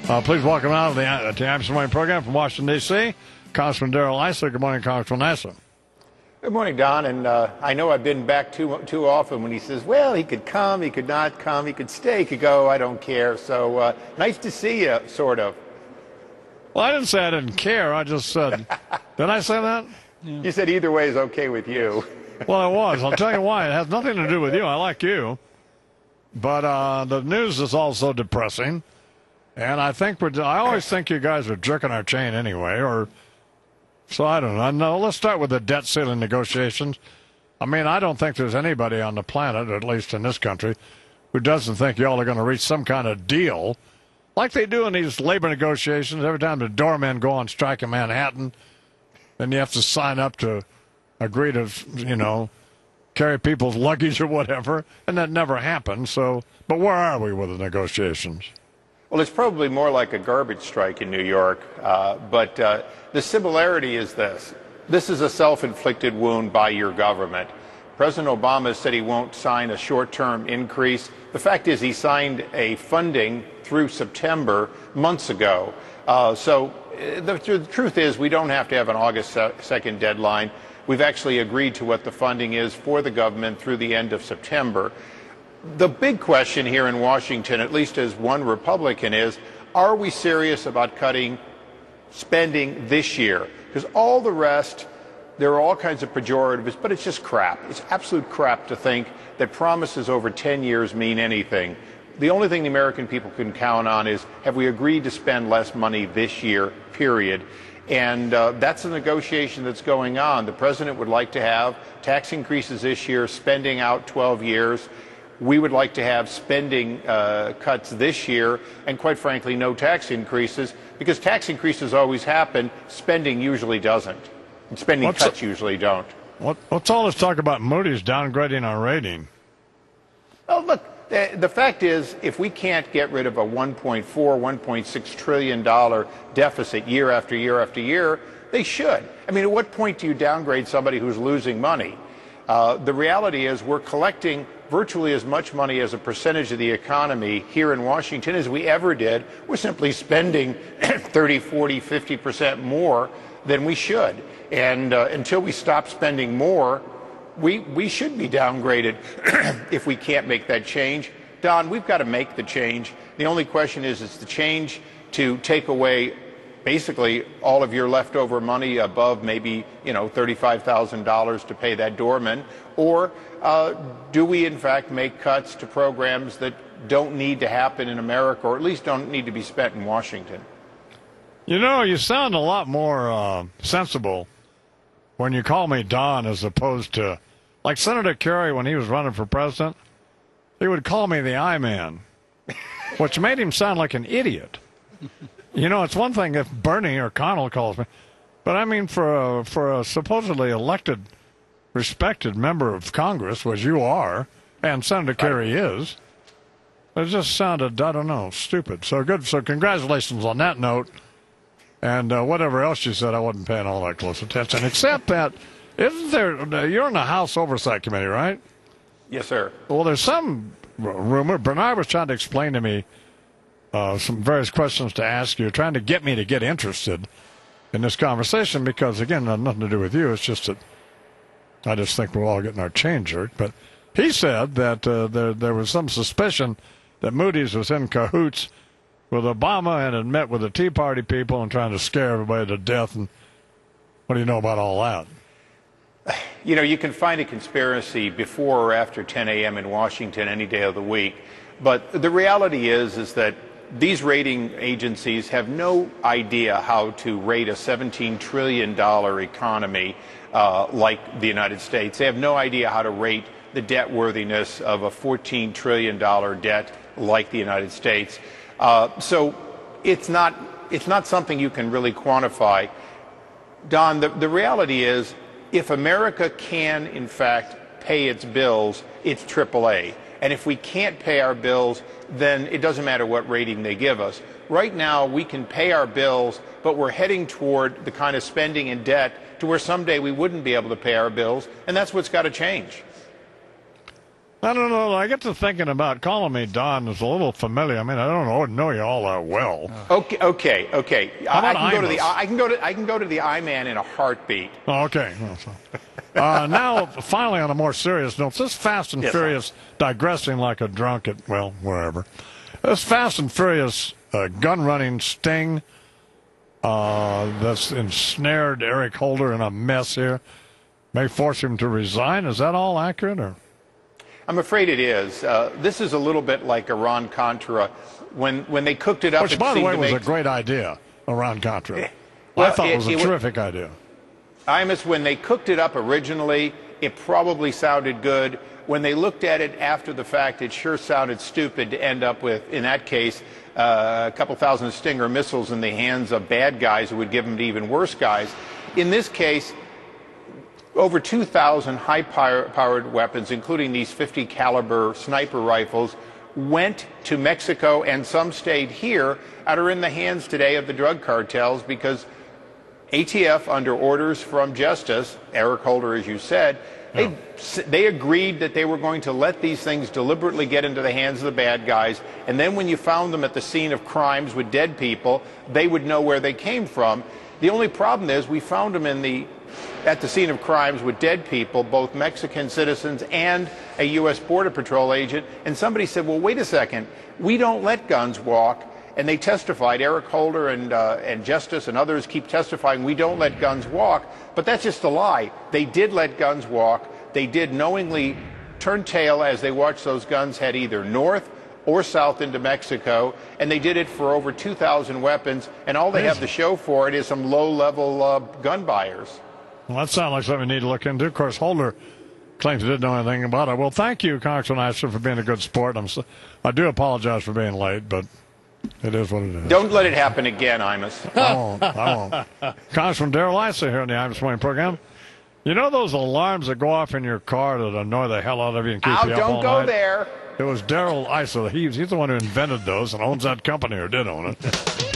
Please welcome out of the Imus Morning program from Washington, D.C., Congressman Issa. Good morning, Congressman Issa. Good morning, Don. And I know I've been back too often when he says, well, he could come, he could not come, he could stay, he could go, I don't care. So nice to see you, sort of. Well, I didn't say I didn't care. I just said, did I say that? Yeah. You said either way is okay with you. Well, it was. I'll tell you why. It has nothing to do with you. I like you. But the news is also depressing. And I always think you guys are jerking our chain anyway, so I don't know. No, let's start with the debt ceiling negotiations. I mean, I don't think there's anybody on the planet, at least in this country, who doesn't think y'all are going to reach some kind of deal like they do in these labor negotiations. Every time the doormen go on strike in Manhattan, then you have to sign up to agree to, carry people's luggage or whatever, and that never happens. So, but where are we with the negotiations? Well, it's probably more like a garbage strike in New York, but the similarity is this. This is a self-inflicted wound by your government. President Obama said he won't sign a short-term increase. The fact is he signed a funding through September months ago. So the truth is we don't have to have an August 2nd deadline. We've actually agreed to what the funding is for the government through the end of September. The big question here in Washington, at least as one Republican, is, are we serious about cutting spending this year? Because all the rest, there are all kinds of pejoratives, but it's just crap. It's absolute crap to think that promises over 10 years mean anything. The only thing the American people can count on is, have we agreed to spend less money this year, period? And that's a negotiation that's going on. The president would like to have tax increases this year, spending out 12 years. We would like to have spending cuts this year, and quite frankly, no tax increases, because tax increases always happen, spending usually doesn't. And spending cuts usually don't. What's all this talk about Moody's downgrading our rating? Oh, look, the fact is, if we can't get rid of a $1.4, $1.6 trillion deficit year after year after year, they should. I mean, at what point do you downgrade somebody who's losing money? The reality is we're collecting virtually as much money as a percentage of the economy here in Washington as we ever did. We're simply spending 30, 40, 50% more than we should. And until we stop spending more, we should be downgraded if we can't make that change. Don, we've got to make the change. The only question is the change to take away basically all of your leftover money above maybe, $35,000 to pay that doorman, or do we in fact make cuts to programs that don't need to happen in America, or at least don't need to be spent in Washington? You sound a lot more sensible when you call me Don as opposed to, like Senator Kerry when he was running for president, he would call me the I-Man, which made him sound like an idiot. It's one thing if Bernie or Connell calls me, but I mean for a supposedly elected, respected member of Congress, which you are, and Senator Kerry is, it just sounded, I don't know, stupid. So good. So congratulations on that note. And whatever else you said, I wasn't paying all that close attention, except that, isn't there, you're in the House Oversight Committee, right? Yes, sir. Well, there's some rumor. Bernard was trying to explain to me some various questions to ask you, trying to get me to get interested in this conversation because, again, nothing to do with you. It's just that I just think we're all getting our chain jerked. But he said that there was some suspicion that Moody's was in cahoots with Obama and had met with the Tea Party people and trying to scare everybody to death. And what do you know about all that? You can find a conspiracy before or after 10 a.m. in Washington any day of the week. But the reality is that these rating agencies have no idea how to rate a $17 trillion economy like the United States. They have no idea how to rate the debt worthiness of a $14 trillion debt like the United States. So it's not something you can really quantify. Don, the reality is, if America can, in fact, pay its bills, it's AAA. And if we can't pay our bills, then it doesn't matter what rating they give us. Right now, we can pay our bills, but we're heading toward the kind of spending and debt to where someday we wouldn't be able to pay our bills, and that's what's got to change. I don't know. I get to thinking about calling me Don is a little familiar. I mean, I don't know you all that well. Okay. How about I can go to the I-Man in a heartbeat. Oh, okay. Now, finally, on a more serious note, this Fast and Furious, digressing like a drunk at, well, wherever. This Fast and Furious gun-running sting that's ensnared Eric Holder in a mess here may force him to resign. Is that all accurate, or? I'm afraid it is. This is a little bit like Iran-Contra. When they cooked it up, which, by the way, was a great idea, Iran-Contra. I thought it was a terrific idea. Imus, when they cooked it up originally, it probably sounded good. When they looked at it after the fact, it sure sounded stupid to end up with, in that case, a couple thousand Stinger missiles in the hands of bad guys who would give them to even worse guys. In this case, over 2,000 high-powered weapons, including these 50 caliber sniper rifles, went to Mexico, and some stayed here, and are in the hands today of the drug cartels because ATF, under orders from Justice, Eric Holder, as you said, they agreed that they were going to let these things deliberately get into the hands of the bad guys, and then when you found them at the scene of crimes with dead people, they would know where they came from. The only problem is we found them at the scene of crimes with dead people, both Mexican citizens and a U.S. Border Patrol agent, and somebody said, well, wait a second, we don't let guns walk. And they testified, Eric Holder and Justice and others keep testifying, we don't let guns walk. But that's just a lie. They did let guns walk. They did knowingly turn tail as they watched those guns head either north or south into Mexico, and they did it for over 2,000 weapons, and all they have to show for it is some low-level gun buyers. Well, that sounds like something we need to look into. Of course, Holder claims he didn't know anything about it. Well, thank you, Congressman Issa, for being a good sport. I do apologize for being late, but it is what it is. Don't let it happen again, Imus. I won't. Congressman Darrell Issa here on the Imus Morning Program. You know those alarms that go off in your car that annoy the hell out of you and keep you up all night? Don't go there. It was Darrell Issa. He's the one who invented those and owns that company, or did own it.